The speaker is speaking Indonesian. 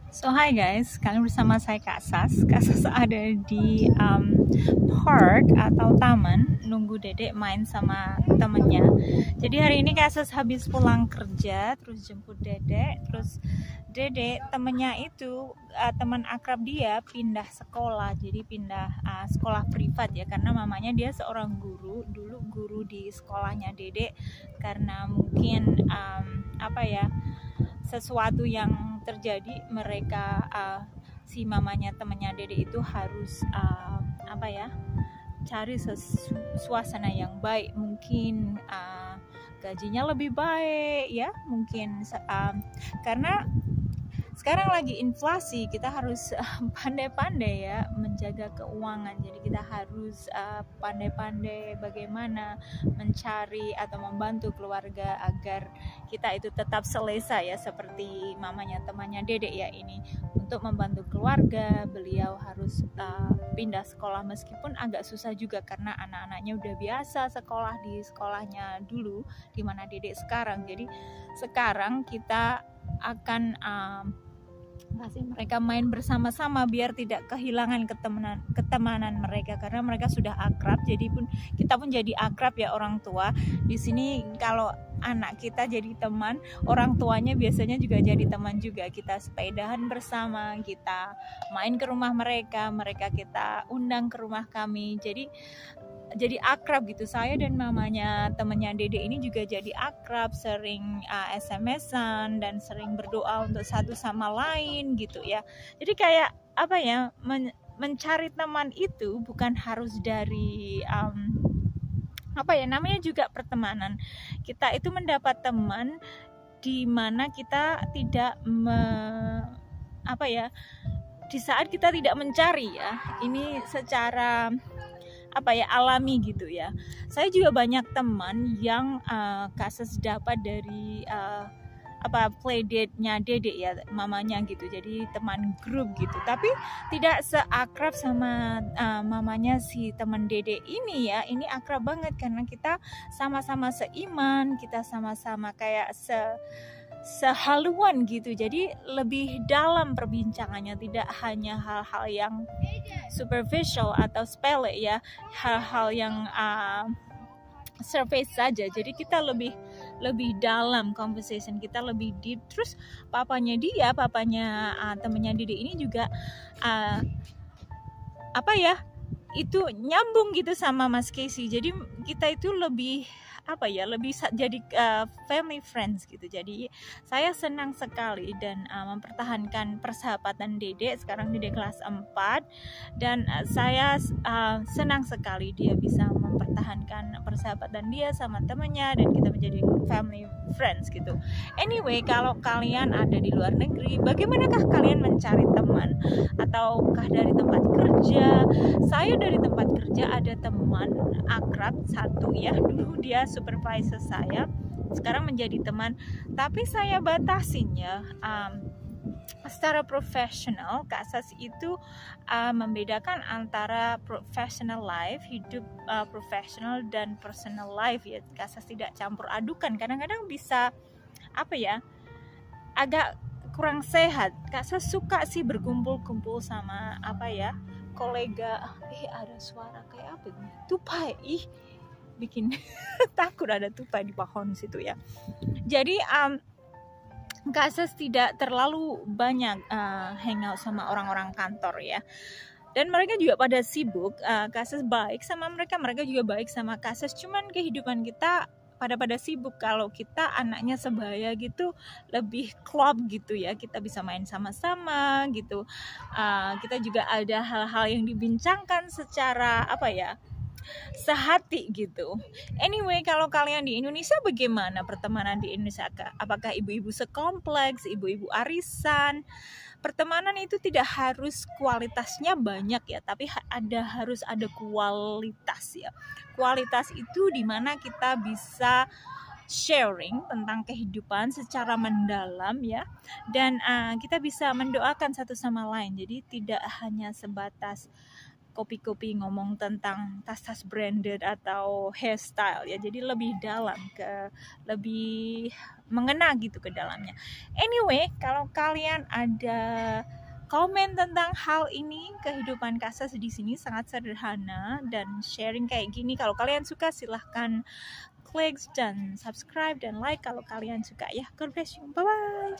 So hi guys, kalian bersama saya Kak Sas. Kak Sas ada di park atau taman nunggu Dedek main sama temennya. Jadi hari ini Kak Sas habis pulang kerja, terus jemput Dedek, terus Dedek temennya itu teman akrab dia pindah sekolah, jadi pindah sekolah privat ya, karena mamanya dia seorang guru, dulu guru di sekolahnya Dedek, karena mungkin sesuatu yang terjadi mereka si mamanya temennya Dede itu harus cari suasana yang baik, mungkin gajinya lebih baik ya, mungkin karena sekarang lagi inflasi, kita harus pandai-pandai ya menjaga keuangan. Jadi kita harus pandai-pandai bagaimana mencari atau membantu keluarga agar kita itu tetap selesa ya, seperti mamanya temannya Dedek ya ini. Untuk membantu keluarga, beliau harus pindah sekolah meskipun agak susah juga karena anak-anaknya udah biasa sekolah di sekolahnya dulu di mana Dedek sekarang. Jadi sekarang kita akan kasih mereka main bersama-sama biar tidak kehilangan ketemanan mereka, karena mereka sudah akrab. Jadi kita pun jadi akrab ya, orang tua di sini. Kalau anak kita jadi teman, orang tuanya biasanya juga jadi teman juga. Kita sepedahan bersama, kita main ke rumah mereka, kita undang ke rumah kami. Jadi akrab gitu. Saya dan mamanya temennya Dede ini juga jadi akrab, sering SMS-an dan sering berdoa untuk satu sama lain gitu ya. Jadi kayak mencari teman itu bukan harus dari namanya juga pertemanan. Kita itu mendapat teman di mana kita tidak di saat kita tidak mencari ya, ini secara alami gitu ya. Saya juga banyak teman yang kasus dapat dari playdate-nya Dedek ya, mamanya gitu. Jadi teman grup gitu, tapi tidak seakrab sama mamanya si teman Dedek ini ya. Ini akrab banget karena kita sama-sama seiman, kita sama-sama kayak sehaluan gitu. Jadi lebih dalam perbincangannya, tidak hanya hal-hal yang superficial atau sepele ya, hal-hal yang surface saja. Jadi kita lebih dalam, conversation kita lebih deep. Terus papanya temennya Dede ini juga itu nyambung gitu sama Mas Casey. Jadi kita itu lebih jadi family friends gitu. Jadi saya senang sekali dan mempertahankan persahabatan Dedek. Sekarang Dedek kelas 4 dan saya senang sekali dia bisa mempertahankan persahabatan dia sama temannya dan kita menjadi family friends gitu. Anyway, kalau kalian ada di luar negeri, bagaimanakah kalian mencari teman? Ataukah dari tempat kerja? Saya dari tempat kerja ada teman akrab satu ya, dulu dia supervisor saya, sekarang menjadi teman, tapi saya batasin ya. Secara profesional, Kak Sas itu membedakan antara professional life, hidup profesional dan personal life ya. Kak Sas tidak campur adukan, kadang-kadang bisa agak kurang sehat. Kak Sas suka sih berkumpul-kumpul sama kolega. Ada suara kayak apa nih? Tupai, bikin takut, ada tupai di pohon situ ya. Jadi Kak Sas tidak terlalu banyak hangout sama orang-orang kantor ya. Dan mereka juga pada sibuk. Kak Sas baik sama mereka juga baik sama Kak Sas. Cuman kehidupan kita pada sibuk. Kalau kita anaknya sebaya gitu, lebih klop gitu ya. Kita bisa main sama-sama gitu. Kita juga ada hal-hal yang dibincangkan secara sehati gitu. Anyway, kalau kalian di Indonesia bagaimana pertemanan di Indonesia? Apakah ibu-ibu sekompleks, ibu-ibu arisan? Pertemanan itu tidak harus kualitasnya banyak ya, tapi harus ada kualitas ya. Kualitas itu dimana kita bisa sharing tentang kehidupan secara mendalam ya, dan kita bisa mendoakan satu sama lain. Jadi tidak hanya sebatas kopi-kopi ngomong tentang tas-tas branded atau hairstyle ya, jadi lebih dalam, lebih mengena gitu ke dalamnya. Anyway, kalau kalian ada komen tentang hal ini, kehidupan Kasas di sini sangat sederhana dan sharing kayak gini. Kalau kalian suka silahkan klik dan subscribe dan like kalau kalian suka ya. God bless you. Bye bye.